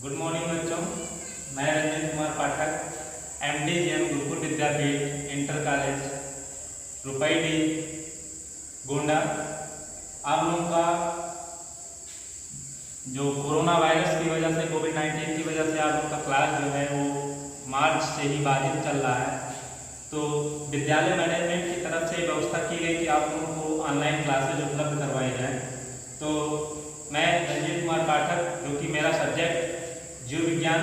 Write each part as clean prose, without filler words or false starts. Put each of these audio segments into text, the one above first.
Good morning बच्चों, मैं Ranjit Kumar Pathak MD GM Gurukul विद्यापीठ inter college रुपईडी Gonda आप लोगों का जो कोरोना वायरस की वजह से कोविड-19 की वजह से आप लोग का क्लास जो है वो मार्च से ही बाधित चल रहा है। तो विद्यालय मैनेजमेंट की तरफ से व्यवस्था की गई कि आप लोगों को ऑनलाइन क्लासेज उपलब्ध करवाई जाए। तो मैं रंजित कुमार पाठक, जो कि मेरा सब्जेक्ट जीव विज्ञान,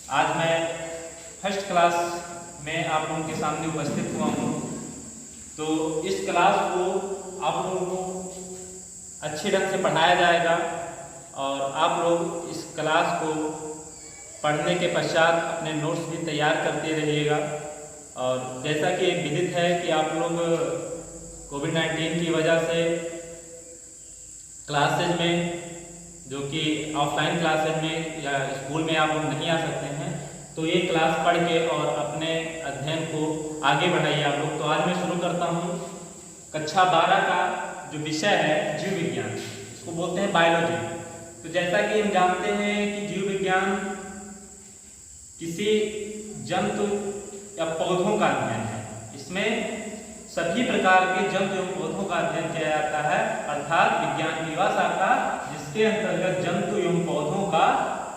आज मैं फर्स्ट क्लास में आप लोगों के सामने उपस्थित हुआ हूँ। तो इस क्लास को आप लोगों को अच्छे ढंग से पढ़ाया जाएगा और आप लोग इस क्लास को पढ़ने के पश्चात अपने नोट्स भी तैयार करते रहिएगा। और जैसा कि विदित है कि आप लोग कोविड-19 की वजह से क्लासेज में, जो कि ऑफलाइन क्लासेज में या स्कूल में आप लोग नहीं आ सकते हैं, तो ये क्लास पढ़ के और अपने अध्ययन को आगे बढ़ाइए आप लोग। तो आज मैं शुरू करता हूँ कक्षा 12 का जो विषय है जीव विज्ञान, इसको बोलते हैं बायोलॉजी। तो जैसा कि हम जानते हैं कि जीव विज्ञान किसी जंतु या पौधों का अध्ययन है। इसमें सभी प्रकार के जंतु एवं पौधों का अध्ययन किया जाता है, अर्थात विज्ञान की वह शाखा जिसके अंतर्गत जंतु एवं पौधों का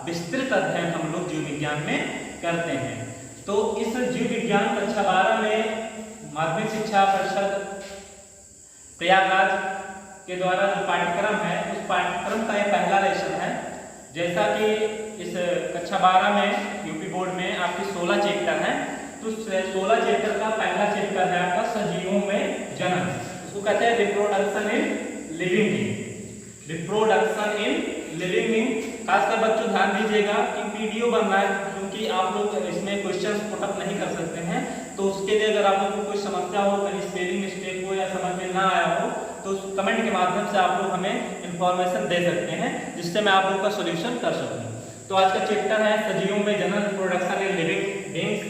विस्तृत अध्ययन हम लोग जीव विज्ञान में करते हैं। तो इस जीव विज्ञान कक्षा 12 में माध्यमिक शिक्षा परिषद प्रयागराज के द्वारा जो पाठ्यक्रम है, उस पाठ्यक्रम का यह पहला लेसन है। जैसा कि इस कक्षा 12 में यूपी बोर्ड में आपके 16 चैप्टर हैं, तो 16 चैप्टर का पहला चैप्टर है आपका सजीवों में जन्म। उसको कहते हैं reproduction in living being. Reproduction in living being. खासकर बच्चों ध्यान दीजिएगा कि वीडियो बन रहा है, क्योंकि आप लोग इसमें क्वेश्चंस पुटअप नहीं कर सकते हैं। तो उसके लिए अगर आप लोगों को कोई समस्या हो, कहीं स्पेलिंग मिस्टेक हो या समझ में ना आया हो, तो कमेंट के माध्यम से आप लोग हमें इंफॉर्मेशन दे सकते हैं, जिससे मैं आप लोग का सोल्यूशन कर सकूँ। तो आज का चैप्टर है सजीवों में जन्म, रिप्रोडक्शन इन लिविंग बीइंग्स।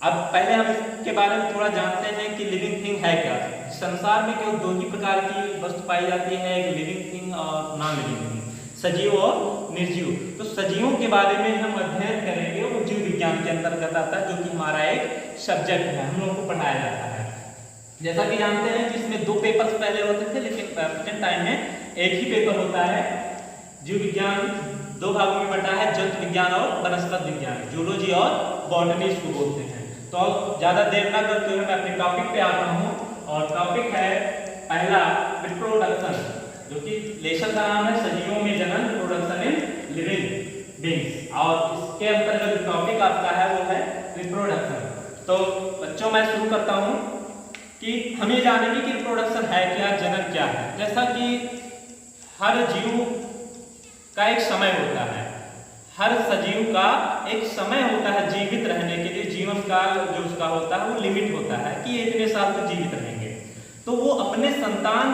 अब पहले हम इसके बारे में थोड़ा जानते हैं कि लिविंग थिंग है क्या। संसार में केवल दो ही प्रकार की वस्तु पाई जाती है, एक लिविंग थिंग और नॉन लिविंग थिंग, सजीव और निर्जीव। तो सजीवों के बारे में हम अध्ययन करेंगे, वो जीव विज्ञान के अंतर्गत आता है, जो कि हमारा एक सब्जेक्ट है, हम लोगों को पढ़ाया जाता है। जैसा कि जानते हैं कि इसमें 2 पेपर्स पहले होते थे, लेकिन प्रेजेंट टाइम में एक ही पेपर होता है। जीव विज्ञान 2 भागों में बटा है, जंतु विज्ञान और वनस्पति विज्ञान, जूलॉजी और बॉटनी इसको बोलते हैं। तो ज्यादा देर ना करते हुए मैं अपने टॉपिक पे आता हूँ, और टॉपिक है पहला रिप्रोडक्शन, जो कि लेसन का नाम है सजीवों में जन्म, रिप्रोडक्शन इन लिविंग बीइंग्स। और इसके अंतर्गत जो टॉपिक आपका है वो है रिप्रोडक्शन। तो बच्चों मैं शुरू करता हूँ कि हम ये जानेंगे कि रिप्रोडक्शन है क्या, जन्म क्या है। जैसा कि हर जीव का एक समय होता है, हर सजीव का एक समय होता है जीवित रहने के लिए। जीवन काल जो उसका होता है वो लिमिट होता है कि इतने साल तक जीवित रहेंगे। तो वो अपने संतान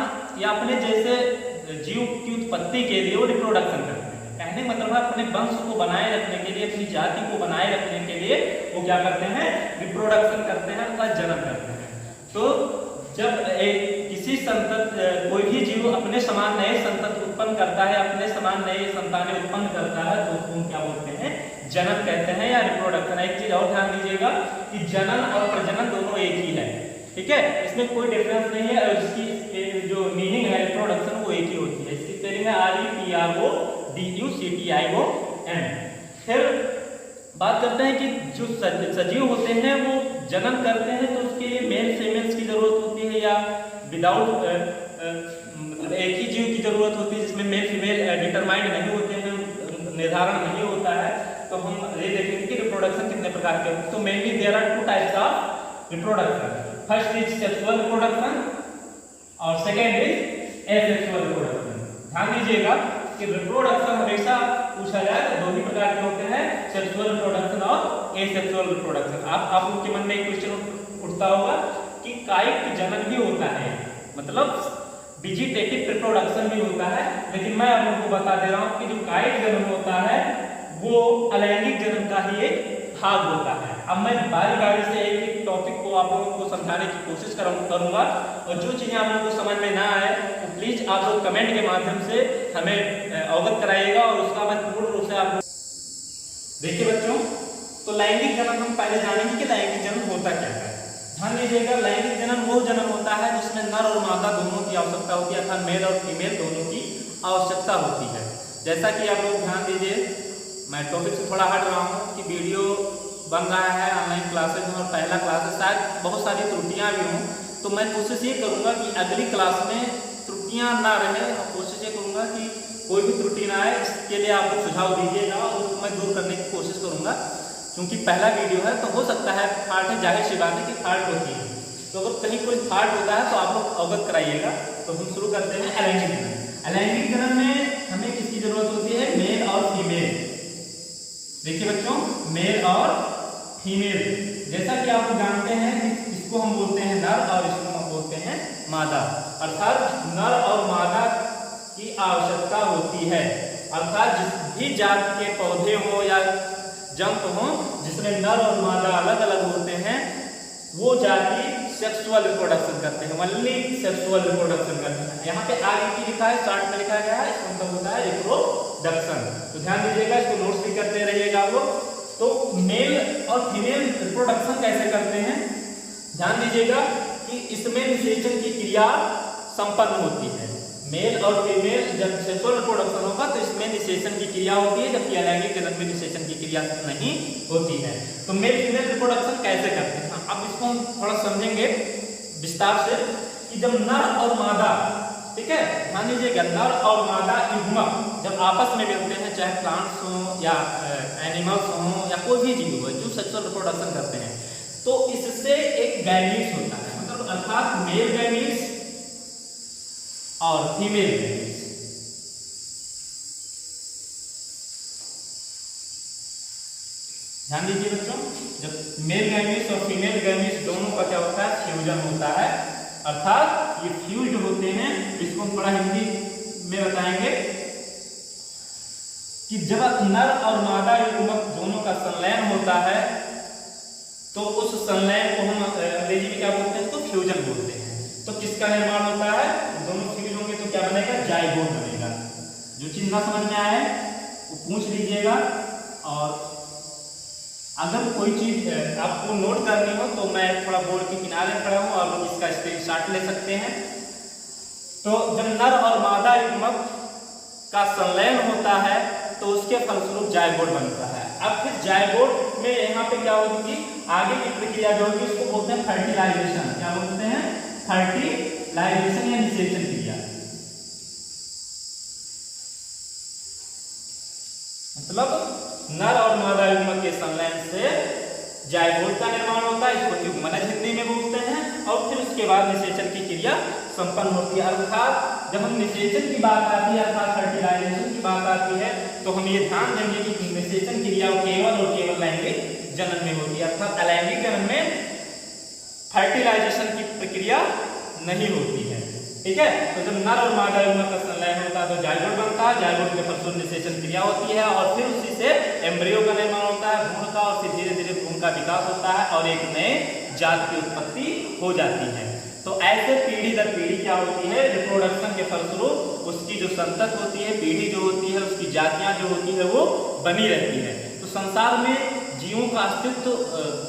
या अपने जैसे जीव की उत्पत्ति के लिए वो रिप्रोडक्शन करते हैं। कहने मतलब है अपने वंश को बनाए रखने के लिए, अपनी जाति को बनाए रखने के लिए वो क्या करते हैं, रिप्रोडक्शन करते हैं अर्थात जन्म करते हैं। तो जब किसी कोई भी जीव अपने समान नए संतति उत्पन्न करता है, अपने समान नए संतानें उत्पन्न करता है, तो उसको क्या बोलते हैं, जन्म कहते हैं या रिप्रोडक्शन। एक चीज और ध्यान दीजिएगा कि जनन और प्रजनन दोनों एक ही है, ठीक है, इसमें कोई डिफरेंस नहीं है। और इसकी जो मीनिंग है रिप्रोडक्शन वो एक ही होती है। इसकी स्पेलिंग है REPRODUCTION। फिर बात करते हैं कि जो सजीव होते हैं वो जन्म करते हैं, तो उसके लिए मेल फीमेल्स की जरूरत होती है, या विदाउट मतलब एक ही जीव की जरूरत होती है, जिसमें मेल फीमेल डिटरमाइंड नहीं होते हैं, निर्धारण नहीं होता है। तो हम ये देखेंगे कि रिप्रोडक्शन कितने प्रकार के होते हैं। तो mainly there are 2 types of reproduction. First is sexual reproduction और सेकेंड इज एसेक्सुअल रिप्रोडक्शन। ध्यान दीजिएगा कि रिप्रोडक्शन हमेशा पूछा जाए तो 2 ही प्रकार के होते हैं, सेक्सुअल रिप्रोडक्शन और एसेक्सुअल रिप्रोडक्शन। आप लोगों के मन में एक क्वेश्चन उठता होगा कि कायिक जनन भी होता है, मतलब वेजिटेटिव रिप्रोडक्शन भी होता है, लेकिन मैं आप लोगों को बता दे रहा हूं कि जो कायिक जन्म होता है वो अलैंगिक जन्म का ही एक भाग होता है। अब मैं बारी बारी से एक एक टॉपिक को आप लोगों को समझाने की कोशिश करूंगा, और जो चीजें आप लोगों को समझ में ना आए तो 'प्लीज आप लोग कमेंट के माध्यम से हमें अवगत कराइएगा और उसका मैं पूर्ण रूप से आप देखिए बच्चों, तो लैंगिक जनन हम पहले जानेंगे कि लैंगिक जनन होता क्या है। ध्यान दीजिएगा, लैंगिक जनन वो जनन होता है जिसमें नर और मादा दोनों की आवश्यकता होती है, अर्थात मेल और फीमेल दोनों की आवश्यकता होती है। जैसा कि आप लोग ध्यान दीजिए, मैं टॉपिक से थोड़ा हट रहा हूँ कि वीडियो बन रहा है ऑनलाइन क्लासेज में और पहला क्लास है, शायद बहुत सारी त्रुटियाँ भी हों, तो मैं कोशिश ये करूँगा कि अगली क्लास में त्रुटियाँ ना रहे और कोशिश ये करूँगा कि कोई भी त्रुटि ना आए। इसके लिए आप लोग सुझाव दीजिएगा और उसको मैं दूर करने की कोशिश करूँगा। क्योंकि पहला वीडियो है तो हो सकता है फाल्ट है, जाहिर सी बात है कि फाल्ट होती है, तो अगर कहीं कोई फाल्ट होता है तो आप लोग अवगत कराइएगा। तो हम शुरू करते हैं अलैंगिक जनन। अलैंगिक जनन में हमें किसकी जरूरत होती है? मेल और फीमेल। देखिए बच्चों, मेल और फीमेल, जैसा कि आप जानते हैं कि इसको हम बोलते हैं नर और इसको हम बोलते हैं मादा। अर्थात नर और मादा की आवश्यकता होती है, अर्थात जिस भी जात के पौधे हो या जंतु हो जिसमें नर और मादा अलग अलग होते हैं, वो जाति सेक्सुअल रिप्रोडक्शन करते हैं, ओनली सेक्सुअल रिप्रोडक्शन करते हैं। यहाँ पे आगे की लिखा है, चार्ट में लिखा गया है, इसका मतलब होता है रिप्रोडक्शन। तो ध्यान दीजिएगा, इसको नोट्स भी करते रहिएगा आप लोग। तो मेल और फीमेल रिप्रोडक्शन कैसे करते हैं? ध्यान दीजिएगा कि इसमें निषेचन की क्रिया संपन्न होती है। मेल और फीमेल जब सेक्सुअल रिप्रोडक्शन होगा तो इसमें निषेचन की क्रिया होती है, जबकि अलैंगिक जनन में निषेचन की क्रिया नहीं होती है। तो मेल फीमेल रिप्रोडक्शन कैसे करते हैं, अब इसको हम थोड़ा समझेंगे विस्तार से कि जब नर और मादा, ठीक है, ध्यान दीजिएगा, नर और मादा युग्मक जब आपस में मिलते हैं, चाहे प्लांट्स हो या एनिमल्स हो या कोई भी जीव हो जो सेक्सुअल रिप्रोडक्शन करते हैं, तो इससे एक गैमीट्स होता है, मतलब अर्थात मेल गैमीट्स और फीमेल गैमीट्स। ध्यान दीजिए बच्चों, जब मेल गैमीट्स और फीमेल गैमीट्स दोनों का क्या होता है? फ्यूजन होता है, अर्थात ये फ्यूज्ड होते हैं। इसको हम थोड़ा हिंदी में बताएंगे कि जब नर और मादा युग्मक दोनों का संलयन होता है तो उस संलयन को हम अंग्रेजी में क्या बोलते हैं? इसको फ्यूजन बोलते हैं। तो किसका निर्माण होता है? दोनों फ्यूज होंगे तो क्या बनेगा? जाइगोट बनेगा। जो चीज ना समझ में आए वो पूछ लीजिएगा, और अगर कोई चीज आपको नोट करनी हो तो मैं थोड़ा बोर्ड के किनारे खड़ा हूं और लोग इसका स्क्रीनशॉट ले सकते हैं। तो जब नर और मादा युग्मक का संलयन होता है तो उसके फलस्वरूप जाइगोट बनता है। अब फिर जाइगोट में यहाँ पे क्या होगी? आगे की प्रक्रिया जो होगी उसको बोलते हैं फर्टिलाइजेशन। क्या बोलते हैं? फर्टिलाइजेशन या निषेचन क्रिया। मतलब नर और मादा युग्मक के संलयन से जाइगोट का निर्माण होता है, इसको युग्मनज हिंदी में बोलते हैं, और फिर उसके बाद निषेचन की क्रिया संपन्न होती है। अर्थात जब हम निषेचन की बात आती है, अर्थात फर्टिलाइजेशन की बात आती है, तो हम ये ध्यान देंगे कि निषेचन क्रिया केवल और केवल लैंगिक जनन में होती है, अर्थात अलैंगिक जनन में फर्टिलाइजेशन की प्रक्रिया नहीं होती है। ठीक है, तो जब नर और मादा युग्मक का संलयन होता है तो जाइगोट बनता है, जाइगोट के फलस्वरूप निषेचन क्रिया होती है और फिर उसी से एम्ब्रियो का निर्माण होता है, भ्रूण का, और फिर धीरे धीरे भ्रूण का विकास होता है और एक नए जात की उत्पत्ति हो जाती है। तो ऐसे पीढ़ी दर पीढ़ी क्या होती है? रिप्रोडक्शन के फलस्वरूप उसकी जो संतत होती है, पीढ़ी जो होती है, उसकी जातियां जो होती है वो बनी रहती है। तो संसार में जीवों का अस्तित्व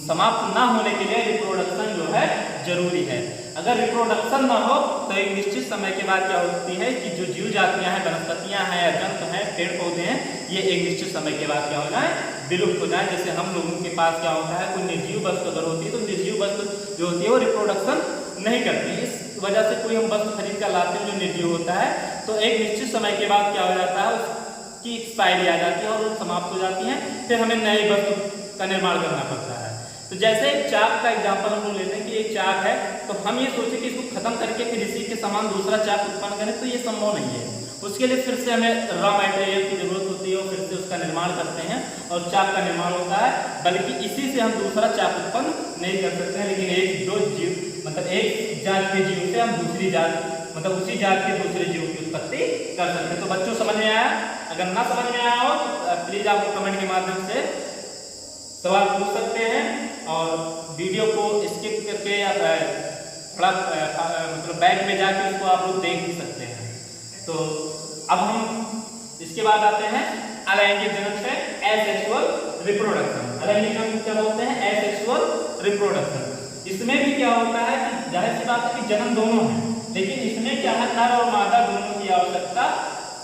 समाप्त ना होने के लिए रिप्रोडक्शन जो है जरूरी है। अगर रिप्रोडक्शन ना हो तो एक निश्चित समय के बाद क्या होती है कि जो जीव जातियां हैं, वनस्पतियां हैं, जंतु हैं, पेड़ पौधे हैं, ये एक निश्चित समय के बाद क्या हो जाए? विलुप्त हो जाए। जैसे हम लोगों के पास क्या होता है, कोई निर्जीव वस्तु अगर होती है तो निर्जीव वस्तु जो होती है वो रिप्रोडक्शन नहीं करती। इस वजह से कोई हम वस्तु खरीद कर लाते हैं जो निर्जीव होता है, तो एक निश्चित समय के बाद क्या हो जाता है, उसकी एक्सपायरी आ जाती है और वो समाप्त हो जाती है, फिर हमें नई वस्तु का निर्माण करना पड़ता है। तो जैसे एक चाक का एग्जांपल हम लोग लेते हैं कि एक चाक है, तो हम ये सोचे कि इसको खत्म करके फिर इसी के समान दूसरा चाक उत्पन्न करें, तो ये संभव नहीं है। उसके लिए फिर से हमें रॉ मटेरियल की जरूरत होती है और फिर से उसका निर्माण करते हैं और चाक का निर्माण होता है। बल्कि इसी से हम दूसरा चाक उत्पन्न नहीं कर सकते हैं, लेकिन एक दो जीव मतलब एक जात के जीव से हम दूसरी जात मतलब उसी जात के दूसरे जीव की उत्पत्ति कर सकते हैं। तो बच्चों समझ में आया? अगर ना समझ में आया हो तो प्लीज आप कमेंट के माध्यम से सवाल पूछ सकते हैं और वीडियो को स्किप करके या थोड़ा मतलब बैक में जाके उसको आप लोग देख भी सकते हैं। तो अब हम इसके बाद आते हैं अलैंगिक जनन से रिप्रोडक्शन। अलैंगिक जनन को क्या बोलते हैं? Asexual reproduction. इसमें भी क्या होता है कि जाहिर सी बात है कि जन्म दोनों है, लेकिन इसमें क्या है, नर और मादा दोनों की आवश्यकता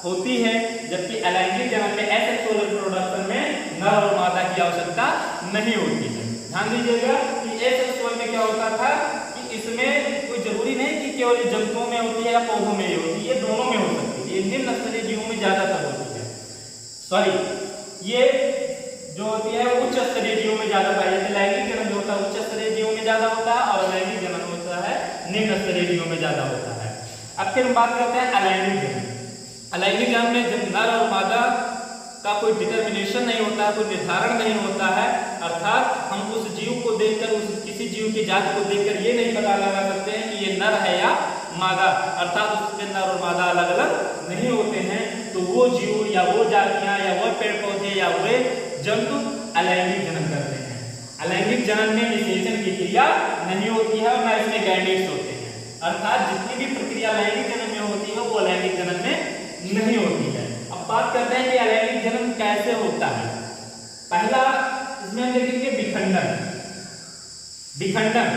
होती है, जबकि अलैंगिक जन्म में एसेक्सुअल रिप्रोडक्शन में नर और मादा की आवश्यकता नहीं होती है। ध्यान दीजिएगा कि एसेक्सुअल में क्या होता था कि इसमें कोई जरूरी नहीं कि केवल जंतुओं में होती है या पौधों में ही होती है, ये दोनों में हो सकती है। ये निम्न स्तरीय जीवों में ज्यादातर होती है, सॉरी ये जो होती है उच्च स्तरीय जीवों में ज्यादा पाई जाती है। लैंगिक जन्म जो होता है उच्च स्तरीय जीवों में ज्यादा होता है और अलैंगिक जन्म होता है निम्न स्तरीय जीवों में ज्यादा होता है। अब फिर हम बात करते हैं अलैंगिक जन्म। अलैंगिक जन्म में जब नर और मादा का कोई डिटर्मिनेशन नहीं होता है, कोई निर्धारण नहीं होता है, अर्थात हम उस जीव को देखकर, उस किसी जीव की जाति को देखकर ये नहीं पता लगा सकते हैं कि ये नर है या मादा, अर्थात उसके नर और मादा अलग अलग नहीं होते हैं, तो वो जीव या वो जातियां या वो पेड़ पौधे या वे जंतु अलैंगिक जनन करते हैं। अलैंगिक जनन में निषेचन की क्रिया नहीं होती है और न इसमें गैमेट्स होते हैं, अर्थात जितनी भी प्रक्रिया अलैंगिक जनन में होती है वो अलैंगिक जनन में नहीं होती है। अब बात करते हैं कि अलैंगिक जनन कैसे होता है। पहला इसमें हम देखेंगे विखंडन। विखंडन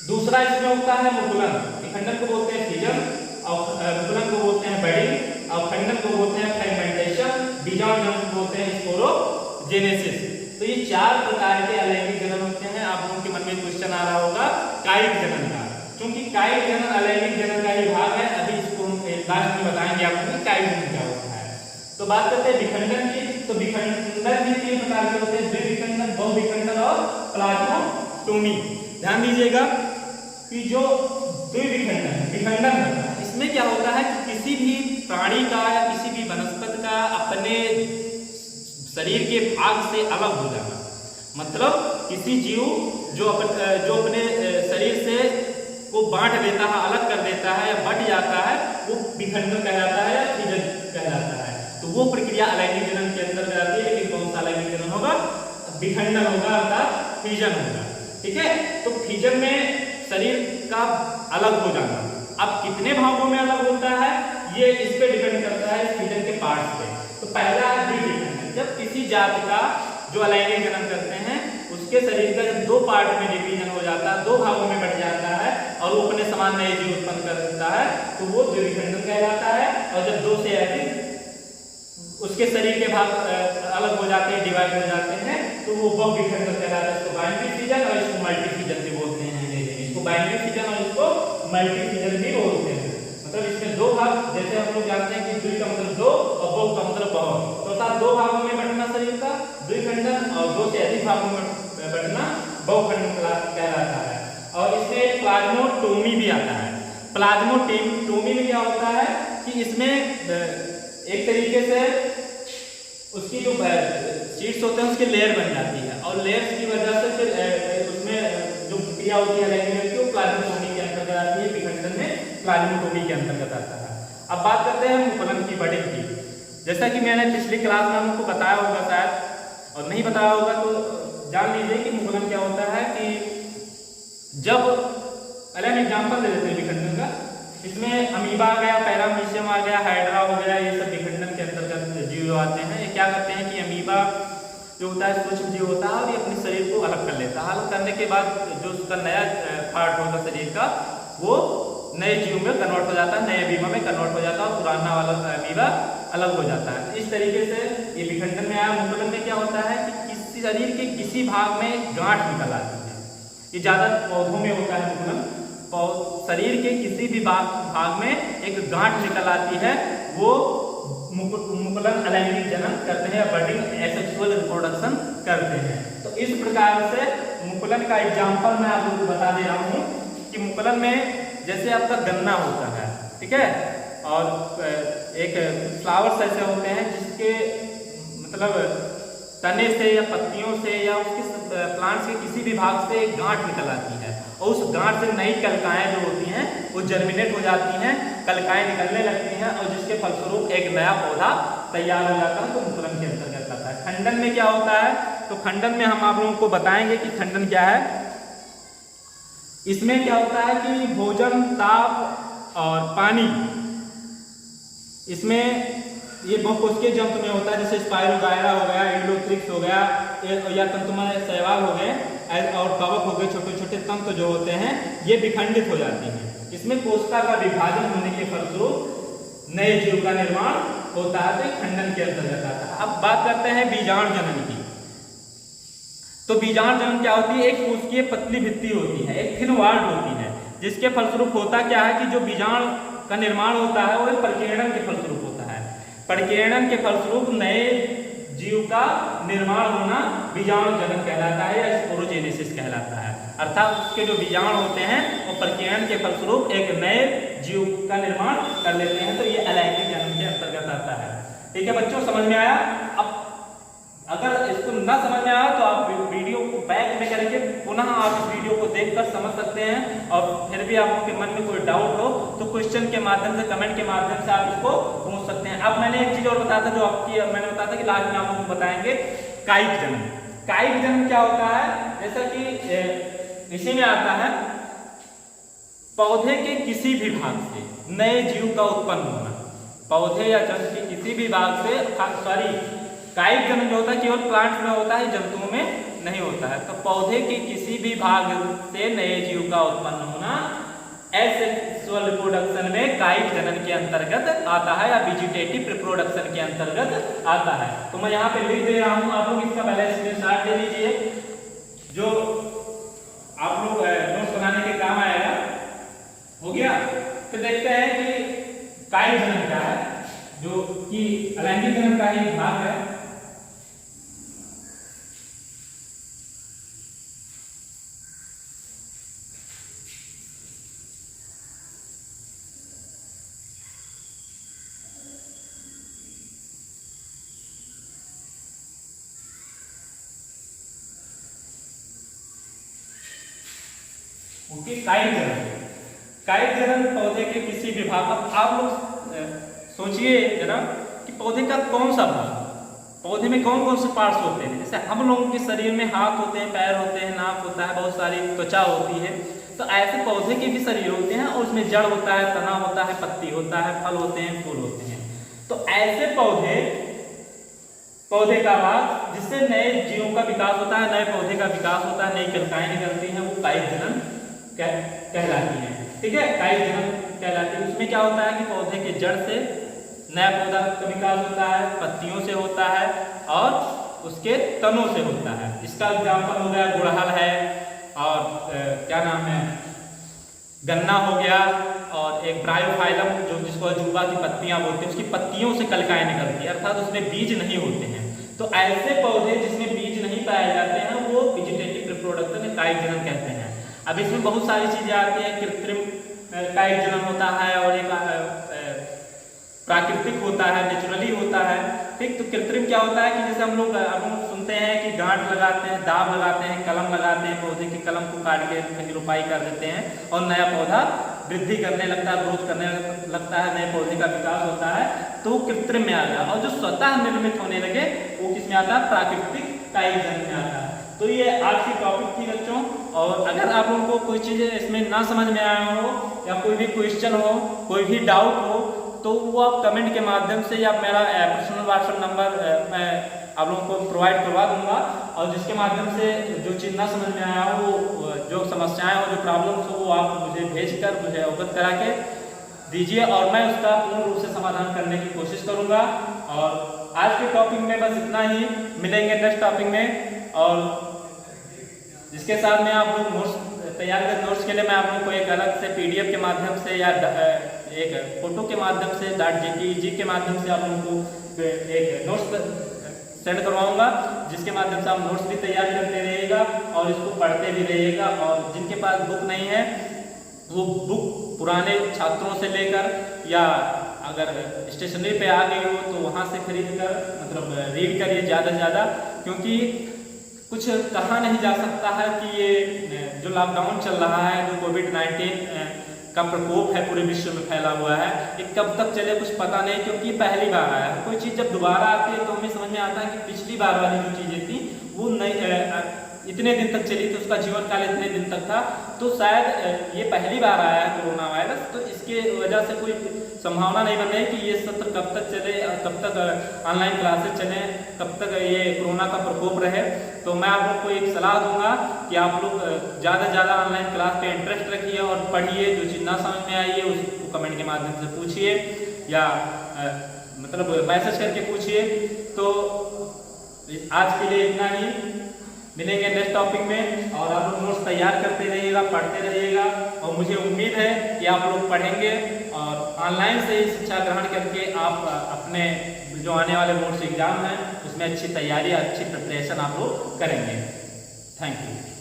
दूसरा इसमें होता है मुकुलन। विखंडन को बोलते हैं फिजन और मुकुलन को बोलते हैं बडिंग और खंडन को बोलते हैं फ्रेगमेंटेशन, बीजाणु जनन को बोलते हैं स्पोरोजेनेसिस। तो ये चार प्रकार के अलैंगिक जनन होते हैं। आप लोगों के मन में क्वेश्चन आ रहा होगा कायिक जनन का, क्योंकि कायिक जनन अलैंगिक जनन का ही भाग है। अभी इसको लास्ट में बताएंगे आपको कि कायिक जनन क्या होता है। तो बात करते हैं विखंडन की। तो विखंडन भी तीन प्रकार के होते हैं, द्विविखंडन, बहुविखंडन और प्लाज्मोटोमी। ध्यान दीजिएगा कि जो द्विविखंडन विखंडन होता है, इसमें क्या होता है कि किसी भी प्राणी का या किसी भी वनस्पति का अपने शरीर के भाग से अलग हो जाना, मतलब किसी जीव जो अपने शरीर से को बांट देता है, अलग कर देता है या बट जाता है, वो विखंडन कहलाता है या फिजन कहलाता है। तो वो प्रक्रिया अलैंगिक जनन के अंदर आती है, लेकिन कौन सा अलैंगिक जनन होगा? विखंडन होगा अर्थात फिजन होगा। ठीक है, तो फिजन में शरीर का अलग हो जाना। अब कितने भागों में अलग होता है ये इस पे डिपेंड करता है, इस फिजन के पार्ट्स पे। तो पहला है द्विविखंडन। जब किसी जाति का जो अलैंगिक जनन करते हैं उसके शरीर का जब दो पार्ट में डिवीजन हो जाता है, दो भागों में बट जाता है और वो अपने समान नए जीव उत्पन्न कर देता है, तो वो द्विविखंडन कहलाता है। और जब दो से अधिक उसके शरीर के भाग अलग हो जाते हैं, डिवाइड हो जाते हैं, तो वो बहुविखंडन कहलाता है। इसको बाइनरी फिजन और इसको मल्टी फिजन भी बोलते हैं। इसको बाइनरी फिजन और इसको मल्टी फिजन भी बोलते हैं। मतलब इसमें दो भाग, जैसे हम लोग जानते हैं कि द्वि का मतलब दो और बहु का मतलब बहुत, तो अर्थात दो भागों में बंटना शरीर का द्विखंडन और दो से अधिक भागों में बंटना बहुखंडन कहलाता है। और इसमें प्लाज्मोटोमी भी आता है। प्लाज्मोटोमी में क्या होता है कि इसमें एक तरीके से उसकी जो सीड्स होते हैं उसके लेयर बन जाती है और लेयर्स की वजह से फिर उसमें जो प्रक्रिया होती है अलैंगिक की वो प्लाज्मोटोमी के अंतर्गत आती है, विखंडन में प्लाज्मोटोमी के अंतर्गत आता है। अब बात करते हैं मुकुलन की, बडिंग की। जैसा कि मैंने पिछली क्लास में आपको बताया होगा शायद, और नहीं बताया होगा तो जान लीजिए कि मुकुलन क्या होता है कि जब पहले हम एग्जाम्पल दे देते हैं विखंडन का। इसमें अमीबा आ गया, पैरामीशियम आ गया, हाइड्रा हो गया, ये सब विखंडन के अंतर्गत जीव आते हैं। ये क्या करते हैं कि अमीबा जो होता है सूक्ष्म जीव होता है और ये अपने शरीर को अलग कर लेता है। अलग करने के बाद जो उसका नया पार्ट होगा शरीर का वो नए जीव में कन्वर्ट हो जाता है, नए अमीबा में कन्वर्ट हो जाता है और पुराना वाला अमीबा अलग हो जाता है। इस तरीके से ये विखंडन में आया। मुकुलन में क्या होता है कि किसी शरीर के किसी भाग में गांठ निकल आती है। ये ज्यादा पौधों में होता है मुकुलन। शरीर के किसी भी भाग में एक गांठ निकल आती है, वो मुकुलन अलैंगिक जनन करते हैं, बडिंग एसेक्सुअल रिप्रोडक्शन करते हैं। तो इस प्रकार से मुकुलन का एग्जाम्पल मैं आप लोगों को बता दे रहा हूँ कि मुकुलन में जैसे आपका गन्ना होता है, ठीक है, और एक फ्लावर्स ऐसे होते हैं जिसके मतलब तने से या पत्तियों से या उसके प्लांट्स के किसी भी भाग से एक गांठ निकल आती है और उस गांठ से नई कलिकाएं जो होती हैं वो जर्मिनेट हो जाती हैं, कलिकाएं निकलने लगती हैं और जिसके फलस्वरूप एक नया पौधा तैयार हो जाता है, तो मुकुलन के अंतर्गत आता है। खंडन में क्या होता है? तो खंडन में हम आप लोगों को बताएंगे कि खंडन क्या है। इसमें क्या होता है कि भोजन, ताप और पानी, इसमें ये बहुकोशिकीय जंतु में होता है, जैसे स्पाइरोगायरा हो गया, एंडोथ्रिक्स हो गया, या तंतुमय शैवाल हो गए और कवक हो गए, छोटे छोटे तंतु जो होते हैं ये विखंडित हो जाते हैं। इसमें कोशिका का विभाजन होने के फलस्वरूप नए जीव का निर्माण होता है, तो खंडन के अंतर्गत आता है। अब बात करते हैं बीजाणु जनन की। तो बीजाणु जनन क्या होती है? एक कोशिकीय पतली भित्ति होती है, एक थिन वॉल होती है, जिसके फलस्वरूप होता क्या है कि जो बीजाणु का निर्माण होता है वो परिकीर्णन के फलस्वरूप होता है। परिकीर्णन के फलस्वरूप नए जीव का निर्माण होना बीजाणु जनन कहलाता है या स्पोरोजेनेसिस कहलाता है। अर्थात उसके जो बीजाणु होते हैं वो परिकीर्णन के फलस्वरूप एक नए जीव का निर्माण कर लेते हैं, तो ये अलैंगिक जनन के अंतर्गत आता है। ठीक है बच्चों, समझ में आया? अब अगर इसको ना समझ में आया तो आप वीडियो को बैक में करके पुनः आप इस वीडियो को देखकर समझ सकते हैं, और फिर भी आप लोगों के मन में कोई डाउट हो तो क्वेश्चन के माध्यम से, कमेंट के माध्यम से आप इसको पूछ सकते हैं। अब मैंने एक चीज और बताया था, जो आपकी मैंने बताया था कि लास्ट में आप लोगों को बताएंगे कायिक जनन। कायिक जनन क्या होता है? जैसा कि इसी में आता है, पौधे के किसी भी भाग से नए जीव का उत्पन्न होना। पौधे या जंतु के किसी भी भाग से, कायिक जनन जो होता है केवल प्लांट्स में होता है, जंतुओं में नहीं होता है। तो पौधे के किसी भी भाग से नए जीव का उत्पन्न होना एसेक्सुअल रिप्रोडक्शन में कायिक जनन के अंतर्गत आता है, या वेजिटेटिव रिप्रोडक्शन के अंतर्गत आता है। तो मैं यहाँ पे लिख दे रहा हूँ, आप लोग इसका पहले स्क्रीनशॉट ले लीजिए, जो आप लोग नोट्स बनाने के काम आएगा। हो गया? फिर देखते हैं कि कायिक जनन क्या है, जो कि अलैंगिक जनन का ही भाग है। कायिक जनन, कायिक जनन पौधे के किसी भी भाग। आप लोग सोचिए जरा कि पौधे का कौन सा भाग, पौधे में कौन कौन से पार्ट्स होते हैं। जैसे हम लोगों के शरीर में हाथ होते हैं, पैर होते हैं, नाक होता है, बहुत सारी त्वचा होती है, तो ऐसे पौधे के भी शरीर होते हैं, और उसमें जड़ होता है, तना होता है, पत्ती होता है, फल होते हैं, फूल होते हैं। तो ऐसे पौधे का भाग जिससे नए जीवों का विकास होता है, नए पौधे का विकास होता है, नई कलिकाएं निकलती हैं, वो कायिक जनन कहलाती है। ठीक है, कायिक जनन कहलाती है। उसमें क्या होता है कि पौधे के जड़ से नया पौधा का विकास होता है, पत्तियों से होता है और उसके तनों से होता है। इसका एग्जाम्पल हो गया गुड़हल है, और क्या नाम है, गन्ना हो गया, और एक ब्रायोफाइलम जो जिसको अजूबा की पत्तियां बोलते हैं, उसकी पत्तियों से कलिकाएं निकलती है, अर्थात उसमें बीज नहीं होते हैं। तो ऐसे पौधे जिसमें बीज नहीं पाए जाते हैं वो वेजिटेटिव रिप्रोडक्शन कायिक जनन कहते हैं। अब इसमें बहुत सारी चीजें आती हैं, कृत्रिम कायिक जनन होता है, और एक प्राकृतिक होता है, नेचुरली होता है। ठीक, तो कृत्रिम क्या होता है कि जैसे हम लोग सुनते हैं कि गांठ लगाते हैं, दाव लगाते हैं, कलम लगाते हैं, पौधे की कलम को काट के कहीं रोपाई कर देते हैं और नया पौधा वृद्धि करने लगता है, ग्रोथ करने लगता है, नए पौधे का विकास होता है, तो कृत्रिम में आ गया। और जो स्वतः निर्मित होने लगे वो किस में आता है? प्राकृतिक कायिक जनन में आता है। तो ये आज की टॉपिक थी बच्चों, और अगर आप लोगों को कोई चीज़ इसमें ना समझ में आया हो, या कोई भी क्वेश्चन हो, कोई भी डाउट हो, तो वो आप कमेंट के माध्यम से, या मेरा पर्सनल व्हाट्सएप नंबर मैं आप लोगों को प्रोवाइड करवा दूंगा, और जिसके माध्यम से जो चीज़ ना समझ में आया हो, जो समस्याएं हो, जो प्रॉब्लम्स हो, वो आप मुझे भेजकर मुझे अवगत करा के दीजिए, और मैं उसका पूर्ण रूप से समाधान करने की कोशिश करूंगा। और आज के टॉपिक में बस इतना ही, मिलेंगे नेक्स्ट टॉपिक में, और जिसके साथ में आप लोग नोट्स तैयार कर, नोट्स के लिए मैं आप लोगों को एक अलग से PDF के माध्यम से या एक फोटो के माध्यम से .jpeg के माध्यम से आप लोगों को एक नोट्स सेंड करवाऊंगा, जिसके माध्यम से आप नोट्स भी तैयार करते रहिएगा और इसको पढ़ते भी रहिएगा। और जिनके पास बुक नहीं है वो बुक पुराने छात्रों से लेकर, या अगर स्टेशनरी पे आ गई हो तो वहाँ से खरीद कर मतलब रीड करिए ज़्यादा से ज़्यादा, क्योंकि कुछ कहा नहीं जा सकता है कि ये जो लॉकडाउन चल रहा है, जो कोविड-19 का प्रकोप है पूरे विश्व में फैला हुआ है, ये कब तक चले कुछ पता नहीं, क्योंकि पहली बार आया है। कोई चीज़ जब दोबारा आती है तो हमें समझ में आता है कि पिछली बार वाली जो चीज़ें थी वो नहीं इतने दिन तक चली थी, उसका जीवन काल इतने दिन तक था, तो शायद ये पहली बार आया है कोरोना वायरस, तो इसके वजह से कोई संभावना नहीं बन रही कि ये सत्र कब तक चले, कब तक ऑनलाइन क्लासेस चले, कब तक ये कोरोना का प्रकोप रहे। तो मैं आप लोग को एक सलाह दूंगा कि आप लोग ज़्यादा से ज़्यादा ऑनलाइन क्लास पे इंटरेस्ट रखिए और पढ़िए। जो चीज़ ना समझ में आई है उसको कमेंट के माध्यम से पूछिए या मतलब मैसेज करके पूछिए। तो आज के लिए इतना ही, मिलेंगे नेक्स्ट टॉपिक में। और आप लोग नोट्स तैयार करते रहिएगा, पढ़ते रहिएगा और मुझे उम्मीद है कि आप लोग पढ़ेंगे और ऑनलाइन से ही शिक्षा ग्रहण करके आप अपने जो आने वाले बोर्ड्स एग्जाम हैं उसमें अच्छी तैयारी, अच्छी प्रिपरेशन आप लोग करेंगे। Thank you.